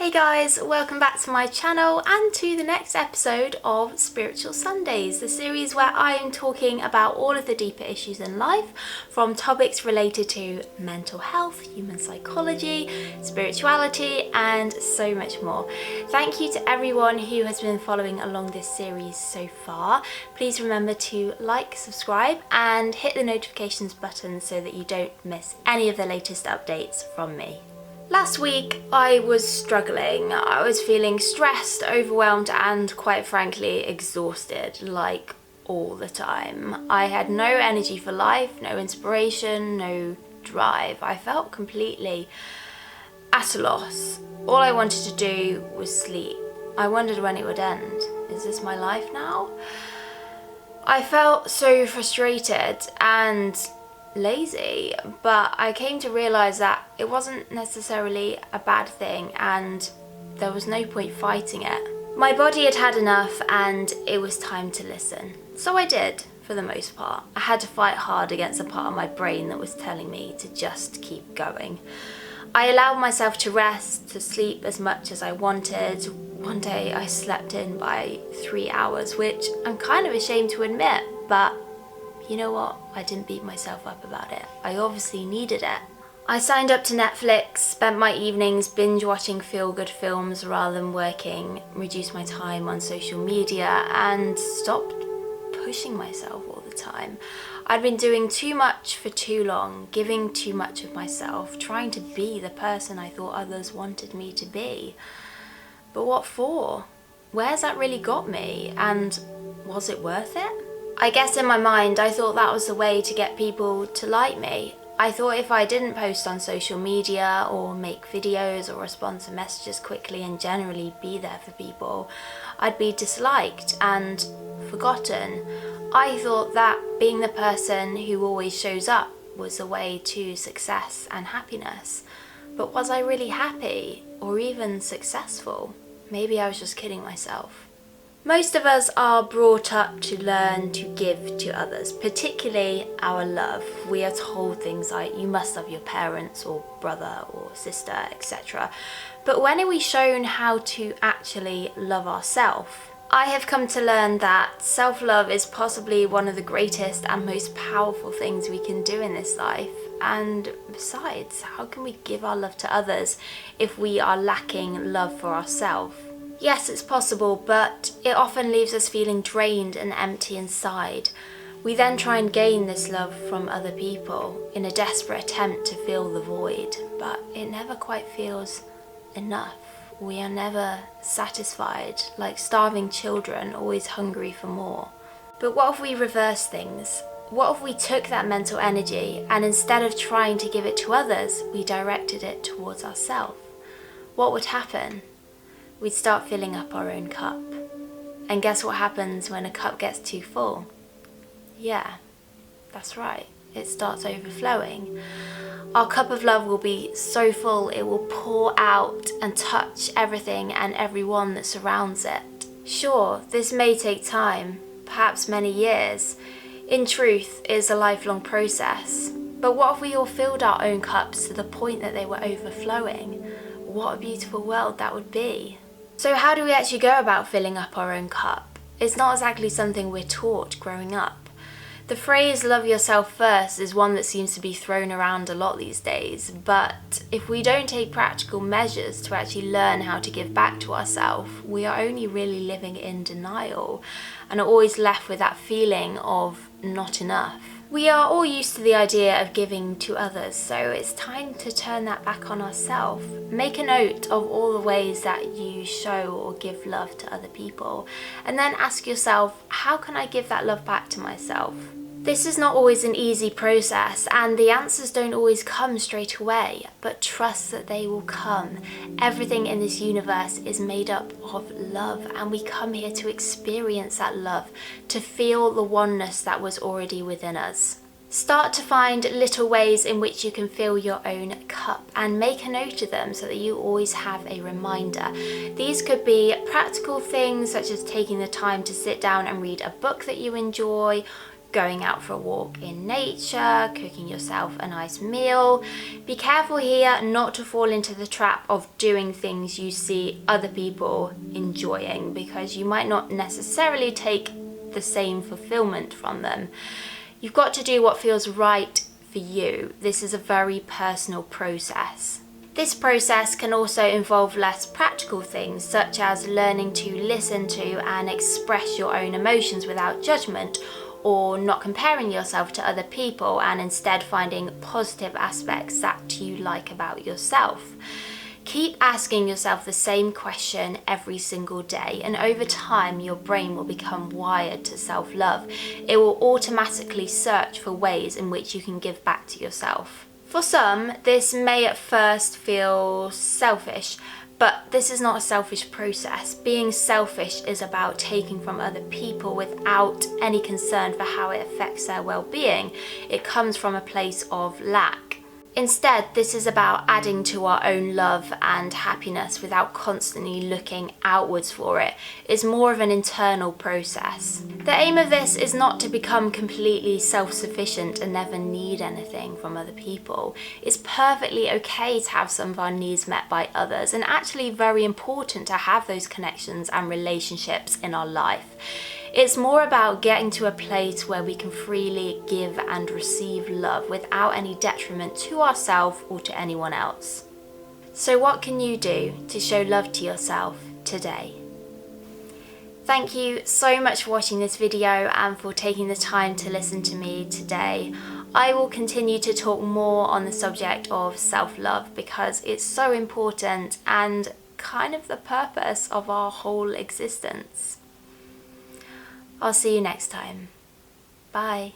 Hey guys, welcome back to my channel and to the next episode of Spiritual Sundays, the series where I am talking about all of the deeper issues in life, from topics related to mental health, human psychology, spirituality, and so much more. Thank you to everyone who has been following along this series so far. Please remember to like, subscribe, and hit the notifications button so that you don't miss any of the latest updates from me. Last week I was struggling. I was feeling stressed, overwhelmed, and quite frankly exhausted, like all the time. I had no energy for life, no inspiration, no drive. I felt completely at a loss. All I wanted to do was sleep. I wondered when it would end. Is this my life now? I felt so frustrated and lazy, but I came to realise that it wasn't necessarily a bad thing and there was no point fighting it. My body had had enough and it was time to listen. So I did, for the most part. I had to fight hard against a part of my brain that was telling me to just keep going. I allowed myself to rest, to sleep as much as I wanted. One day I slept in by 3 hours, which I'm kind of ashamed to admit, but you know what? I didn't beat myself up about it. I obviously needed it. I signed up to Netflix, spent my evenings binge watching feel-good films rather than working, reduced my time on social media, and stopped pushing myself all the time. I'd been doing too much for too long, giving too much of myself, trying to be the person I thought others wanted me to be. But what for? Where's that really got me? And was it worth it? I guess in my mind I thought that was the way to get people to like me. I thought if I didn't post on social media or make videos or respond to messages quickly and generally be there for people, I'd be disliked and forgotten. I thought that being the person who always shows up was the way to success and happiness. But was I really happy or even successful? Maybe I was just kidding myself. Most of us are brought up to learn to give to others, particularly our love. We are told things like, you must love your parents or brother or sister, etc. But when are we shown how to actually love ourselves? I have come to learn that self-love is possibly one of the greatest and most powerful things we can do in this life. And besides, how can we give our love to others if we are lacking love for ourselves? Yes, it's possible, but it often leaves us feeling drained and empty inside. We then try and gain this love from other people in a desperate attempt to fill the void, but it never quite feels enough. We are never satisfied, like starving children, always hungry for more. But what if we reverse things? What if we took that mental energy and instead of trying to give it to others, we directed it towards ourselves? What would happen? We'd start filling up our own cup. And guess what happens when a cup gets too full? Yeah, that's right, it starts overflowing. Our cup of love will be so full it will pour out and touch everything and everyone that surrounds it. Sure, this may take time, perhaps many years. In truth, it is a lifelong process. But what if we all filled our own cups to the point that they were overflowing? What a beautiful world that would be. So how do we actually go about filling up our own cup? It's not exactly something we're taught growing up. The phrase love yourself first is one that seems to be thrown around a lot these days, but if we don't take practical measures to actually learn how to give back to ourselves, we are only really living in denial and are always left with that feeling of not enough. We are all used to the idea of giving to others, so it's time to turn that back on ourselves. Make a note of all the ways that you show or give love to other people, and then ask yourself, how can I give that love back to myself? This is not always an easy process, and the answers don't always come straight away, but trust that they will come. Everything in this universe is made up of love, and we come here to experience that love, to feel the oneness that was already within us. Start to find little ways in which you can fill your own cup and make a note of them so that you always have a reminder. These could be practical things such as taking the time to sit down and read a book that you enjoy, going out for a walk in nature, cooking yourself a nice meal. Be careful here not to fall into the trap of doing things you see other people enjoying, because you might not necessarily take the same fulfillment from them. You've got to do what feels right for you. This is a very personal process. This process can also involve less practical things, such as learning to listen to and express your own emotions without judgment, or not comparing yourself to other people and instead finding positive aspects that you like about yourself. Keep asking yourself the same question every single day, and over time your brain will become wired to self-love. It will automatically search for ways in which you can give back to yourself. For some, this may at first feel selfish, but this is not a selfish process. Being selfish is about taking from other people without any concern for how it affects their well-being. It comes from a place of lack. Instead, this is about adding to our own love and happiness without constantly looking outwards for it. It's more of an internal process. The aim of this is not to become completely self-sufficient and never need anything from other people. It's perfectly okay to have some of our needs met by others, and actually very important to have those connections and relationships in our life. It's more about getting to a place where we can freely give and receive love without any detriment to ourselves or to anyone else. So what can you do to show love to yourself today? Thank you so much for watching this video and for taking the time to listen to me today. I will continue to talk more on the subject of self-love because it's so important and kind of the purpose of our whole existence. I'll see you next time. Bye.